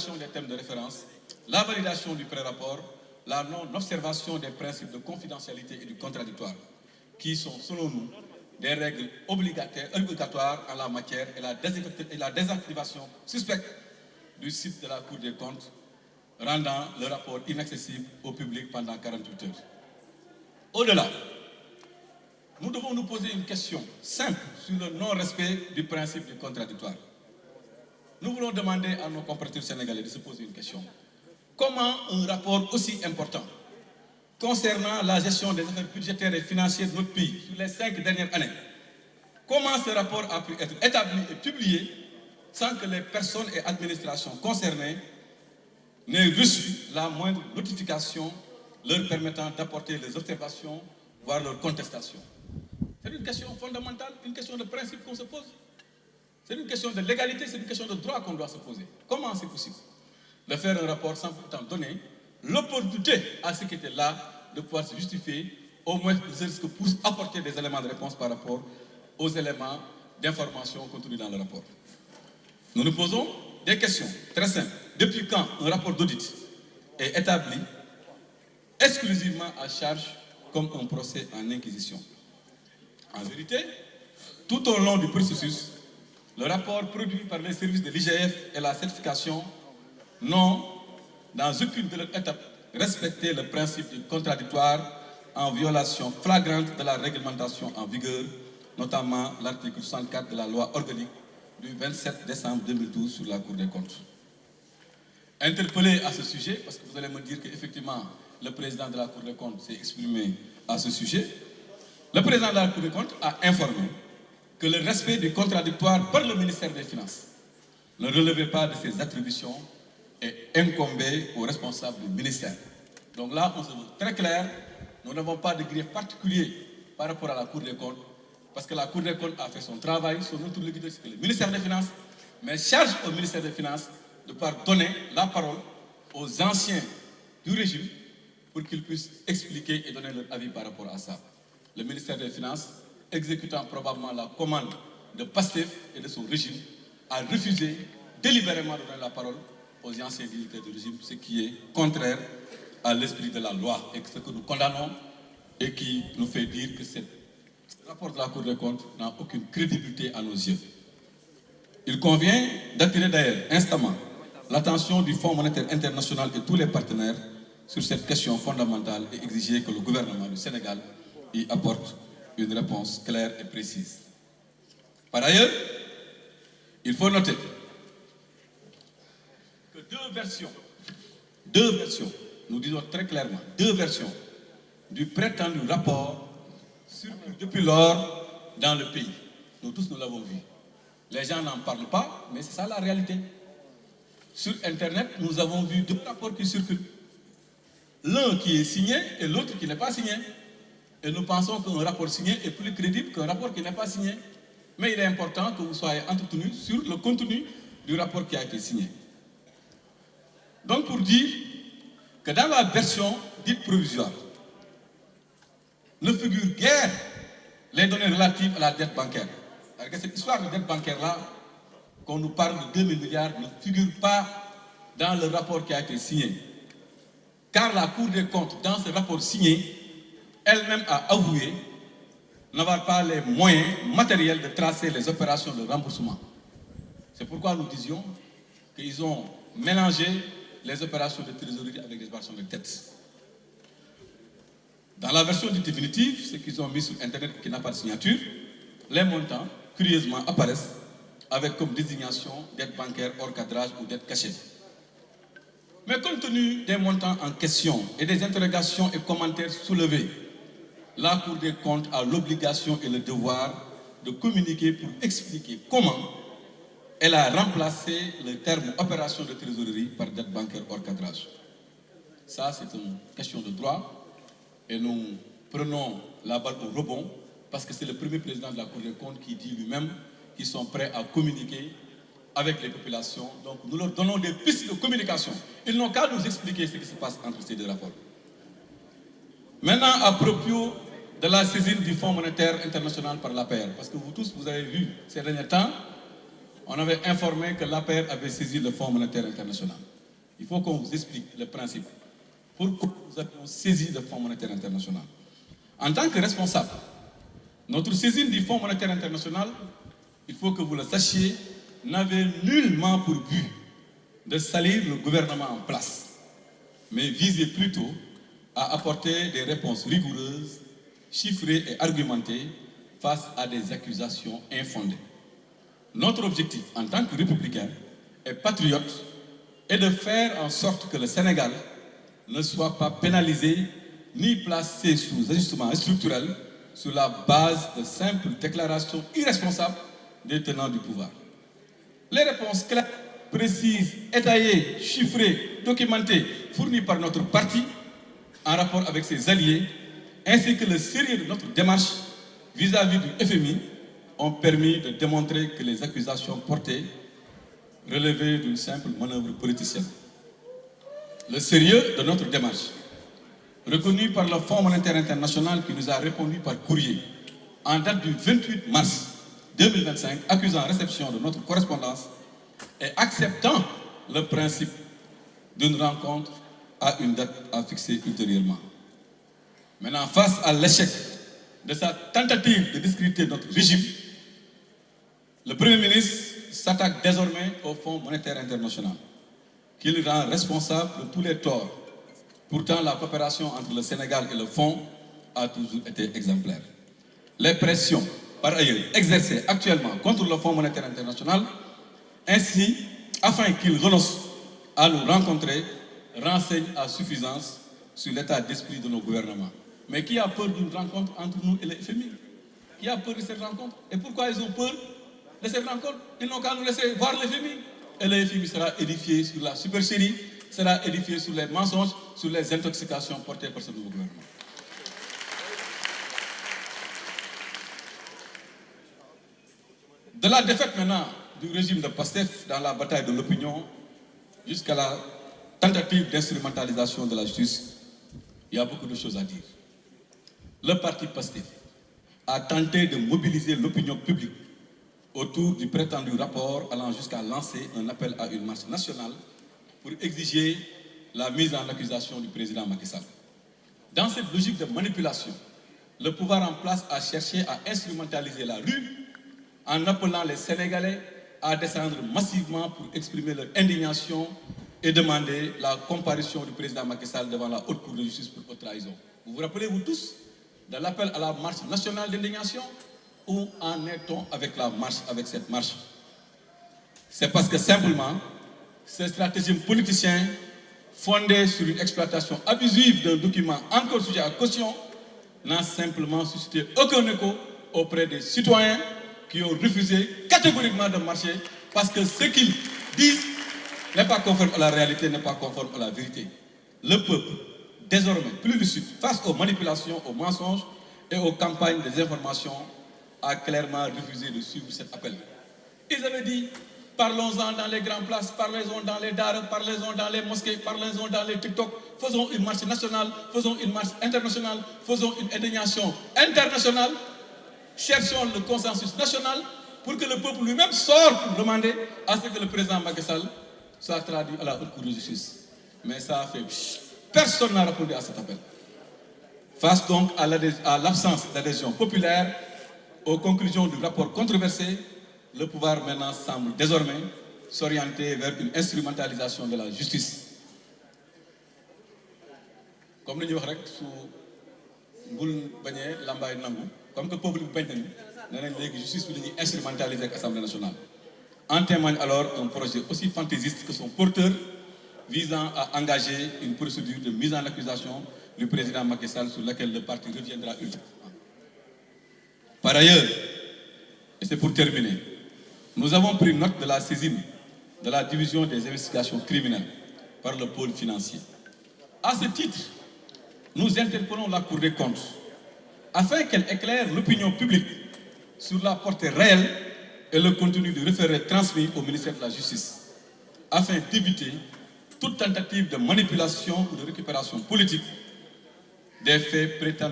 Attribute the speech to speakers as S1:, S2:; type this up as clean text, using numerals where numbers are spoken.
S1: l'application des thèmes de référence, la validation du pré-rapport, la non-observation des principes de confidentialité et du contradictoire, qui sont, selon nous, des règles obligatoires en la matière et la désactivation suspecte du site de la Cour des comptes, rendant le rapport inaccessible au public pendant 48 heures. Au-delà, nous devons nous poser une question simple sur le non-respect du principe du contradictoire. Nous voulons demander à nos compatriotes sénégalais de se poser une question. Comment un rapport aussi important concernant la gestion des affaires budgétaires et financières de notre pays sur les 5 dernières années, comment ce rapport a pu être établi et publié sans que les personnes et administrations concernées n'aient reçu la moindre notification leur permettant d'apporter les observations, voire leurs contestations? C'est une question fondamentale, une question de principe qu'on se pose. C'est une question de légalité, c'est une question de droit qu'on doit se poser. Comment c'est possible de faire un rapport sans pourtant donner l'opportunité à ceux qui étaient là de pouvoir se justifier, au moins pour apporter des éléments de réponse par rapport aux éléments d'information contenus dans le rapport? Nous nous posons des questions très simples. Depuis quand un rapport d'audit est établi exclusivement à charge comme un procès en inquisition? En vérité, tout au long du processus, le rapport produit par les services de l'IGF et la certification n'ont, dans aucune de leurs étapes, respecté le principe du contradictoire en violation flagrante de la réglementation en vigueur, notamment l'article 64 de la loi organique du 27 décembre 2012 sur la Cour des comptes. Interpellé à ce sujet, parce que vous allez me dire qu'effectivement, le président de la Cour des comptes s'est exprimé à ce sujet, le président de la Cour des comptes a informé que le respect du contradictoire par le ministère des Finances ne relevait pas de ses attributions et incombait aux responsables du ministère. Donc là, on se veut très clair, nous n'avons pas de grief particulier par rapport à la Cour des comptes, parce que la Cour des comptes a fait son travail, son interlocuteur, c'est le ministère des Finances, mais charge au ministère des Finances de pouvoir donner la parole aux anciens du régime pour qu'ils puissent expliquer et donner leur avis par rapport à ça. Le ministère des Finances, exécutant probablement la commande de PASTEF et de son régime, a refusé délibérément de donner la parole aux anciens militaires du régime, ce qui est contraire à l'esprit de la loi et ce que nous condamnons et qui nous fait dire que ce rapport de la Cour des comptes n'a aucune crédibilité à nos yeux. Il convient d'attirer d'ailleurs instamment l'attention du Fonds monétaire international et tous les partenaires sur cette question fondamentale et exiger que le gouvernement du Sénégal y apporte une réponse claire et précise. Par ailleurs, il faut noter que deux versions, nous disons très clairement, deux versions du prétendu rapport circulent depuis lors dans le pays. Nous tous, nous l'avons vu. Les gens n'en parlent pas, mais c'est ça la réalité. Sur Internet, nous avons vu deux rapports qui circulent. L'un qui est signé et l'autre qui n'est pas signé. Et nous pensons qu'un rapport signé est plus crédible qu'un rapport qui n'est pas signé. Mais il est important que vous soyez entretenus sur le contenu du rapport qui a été signé. Donc pour dire que dans la version dite provisoire, ne figure guère les données relatives à la dette bancaire. Parce que cette histoire de dette bancaire-là, qu'on nous parle de 2 000 milliards, ne figure pas dans le rapport qui a été signé. Car la Cour des comptes, dans ce rapport signé, elle-même a avoué n'avoir pas les moyens matériels de tracer les opérations de remboursement. C'est pourquoi nous disions qu'ils ont mélangé les opérations de trésorerie avec les opérations de dette. Dans la version définitive, ce qu'ils ont mis sur Internet qui n'a pas de signature, les montants, curieusement, apparaissent avec comme désignation dette bancaire hors cadrage ou dette cachée. Mais compte tenu des montants en question et des interrogations et commentaires soulevés, la Cour des comptes a l'obligation et le devoir de communiquer pour expliquer comment elle a remplacé le terme opération de trésorerie par dette bancaire hors cadrage. Ça, c'est une question de droit et nous prenons la balle au rebond parce que c'est le premier président de la Cour des comptes qui dit lui-même qu'ils sont prêts à communiquer avec les populations. Donc nous leur donnons des pistes de communication. Ils n'ont qu'à nous expliquer ce qui se passe entre ces deux rapports. Maintenant, à propos de la saisine du Fonds monétaire international par l'APR, parce que vous tous, vous avez vu ces derniers temps, on avait informé que l'APR avait saisi le Fonds monétaire international. il faut qu'on vous explique le principe. Pourquoi nous avions saisi le Fonds monétaire international? En tant que responsable, notre saisine du Fonds monétaire international, il faut que vous le sachiez, n'avait nullement pour but de salir le gouvernement en place, mais visait plutôt à apporter des réponses rigoureuses, chiffrées et argumentées face à des accusations infondées. Notre objectif en tant que républicain et patriote est de faire en sorte que le Sénégal ne soit pas pénalisé ni placé sous ajustement structurel sur la base de simples déclarations irresponsables des tenants du pouvoir. Les réponses claires, précises, étayées, chiffrées, documentées, fournies par notre parti en rapport avec ses alliés, ainsi que le sérieux de notre démarche vis-à-vis du FMI ont permis de démontrer que les accusations portées relevaient d'une simple manœuvre politicienne. Le sérieux de notre démarche, reconnu par le Fonds monétaire international qui nous a répondu par courrier en date du 28 mars 2025, accusant réception de notre correspondance et acceptant le principe d'une rencontre à une date à fixer ultérieurement. Maintenant, face à l'échec de sa tentative de discréditer notre régime, le Premier ministre s'attaque désormais au Fonds monétaire international, qu'il rend responsable de tous les torts. Pourtant, la coopération entre le Sénégal et le Fonds a toujours été exemplaire. Les pressions, par ailleurs, exercées actuellement contre le Fonds monétaire international, ainsi, afin qu'il renonce à nous rencontrer, renseignent à suffisance sur l'état d'esprit de nos gouvernements. Mais qui a peur d'une rencontre entre nous et le FMI? Qui a peur de cette rencontre? Et pourquoi ils ont peur de cette rencontre? Ils n'ont qu'à nous laisser voir le FMI. Et le FMI sera édifié sur la supercherie, sera édifié sur les mensonges, sur les intoxications portées par ce nouveau gouvernement. De la défaite maintenant du régime de PASTEF dans la bataille de l'opinion jusqu'à la tentative d'instrumentalisation de la justice, il y a beaucoup de choses à dire. Le parti PASTEF a tenté de mobiliser l'opinion publique autour du prétendu rapport allant jusqu'à lancer un appel à une marche nationale pour exiger la mise en accusation du président Macky Sall. Dans cette logique de manipulation, le pouvoir en place a cherché à instrumentaliser la rue en appelant les Sénégalais à descendre massivement pour exprimer leur indignation et demander la comparution du président Macky Sall devant la Haute Cour de justice pour haute trahison. Vous vous rappelez, vous tous, de l'appel à la marche nationale d'indignation? Où en est-on avec la marche, avec cette marche? C'est parce que simplement, ce stratagème politicien fondé sur une exploitation abusive d'un document encore sujet à caution n'a simplement suscité aucun écho auprès des citoyens qui ont refusé catégoriquement de marcher parce que ce qu'ils disent n'est pas conforme à la réalité, n'est pas conforme à la vérité. Le peuple, désormais plus lucide face aux manipulations, aux mensonges et aux campagnes de désinformation, a clairement refusé de suivre cet appel. Ils avaient dit, parlons-en dans les grandes places, parlons-en dans les dares, parlons-en dans les mosquées, parlons-en dans les TikTok, faisons une marche nationale, faisons une marche internationale, faisons une indignation internationale, cherchons le consensus national pour que le peuple lui-même sorte pour demander à ce que le président Macky Sall soit traduit à la Haute Cour de justice. Mais ça a fait personne n'a répondu à cet appel. Face donc à l'absence d'adhésion populaire, aux conclusions du rapport controversé, le pouvoir maintenant semble désormais s'orienter vers une instrumentalisation de la justice. Comme nous disons, comme que le peuple la justice est instrumentalisée avec l'Assemblée nationale. En témoigne alors un projet aussi fantaisiste que son porteur visant à engager une procédure de mise en accusation du président Macky Sall sur laquelle le parti reviendra ultérieurement. Par ailleurs, et c'est pour terminer, nous avons pris note de la saisine de la division des investigations criminelles par le pôle financier. À ce titre, nous interpellons la Cour des comptes afin qu'elle éclaire l'opinion publique sur la portée réelle et le contenu du référé transmis au ministère de la Justice, afin d'éviter toute tentative de manipulation ou de récupération politique des faits prétendus